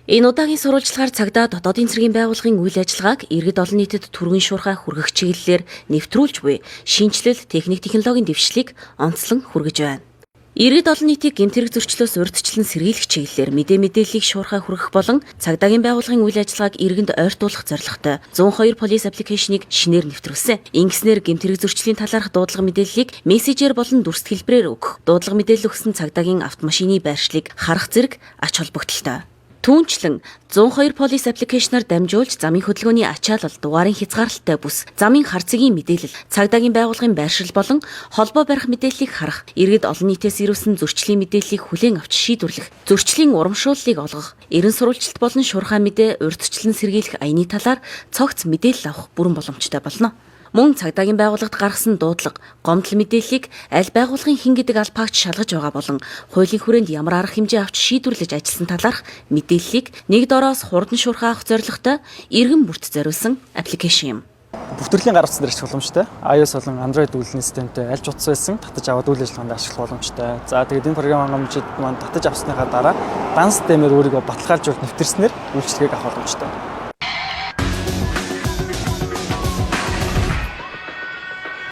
Энэ удаагийн сурвалжлагаар цагдаа дотоодын цэргийн байгууллагын үйл ажиллагааг иргэд олон нийтэд түргэн шуурхай хүргэх чиглэлээр нэвтрүүлж буй шинжилэл техник технологийн дэвшлиг онцлон хүргэж байна. Иргэд олон нийтийг гэмтэрэг зөрчлөөс урьдчилан сэргийлэх чиглэлээр мэдээллийг шуурхай хүргэх болон цагдаагийн байгууллагын үйл ажиллагааг иргэнд ойртуулах зорилготой 102 полис аппликейшнийг шинээр нэвтрүүлсэн. Ингэснээр гэмтэрэг зөрчлийн талаарх дуудлага мэдээллийг мессежээр болон дүрст хэлбэрээр өгөх, дуудлага мэдээлэл өгсөн цагдаагийн автомашины байршлыг харах зэрэг ач холбогдолтой. Түүнчлэн 102 полис аппликейшнаар дамжуулж замын хөдөлгөөний ачаалал, дугаарын хязгаарлалтай бүс, замын хар цэгийн мэдээлэл, цагдаагийн байгууллагын байршил болон холбоо барих мэдээллийг харах, иргэд олон нийтээс ирүүлсэн зөрчлийн мэдээллийг хүлээн авч шийдвэрлэх, зөрчлийн урамшууллыг олгох, эрен сурвалжилт болон шуурхай мэдээ урьдчилан сэргийлэх аяны талаар цогц мэдээлэл авах бүрэн боломжтой болно. Мөн цагдаагийн байгууллагад гаргасан дуудлага, гомдол мэдээллийг аль байгууллагын хэн гэдэг албаагч шалгаж байгаа болон хуулийн хүрээнд ямар арга хэмжээ авч шийдвэрлэж ажилласан талаарх мэдээллийг нэг дороос хурдан шуурхай авах зорилготой иргэн бүрт зориулсан аппликейшн юм. Бүх төрлийн гар утсанд ирэх боломжтой. iOS болон Android үйлдвэрлэлийн системтэй аль ч утас байсан татаж аваад үйл ажиллагаанд ашиглах боломжтой. За тэгээд энэ програм хангамжид маань татаж авсныхаа дараа дан системээр өөрийгөө баталгаажуулж нэвтэрснээр үйлчлэгийг авах боломжтой.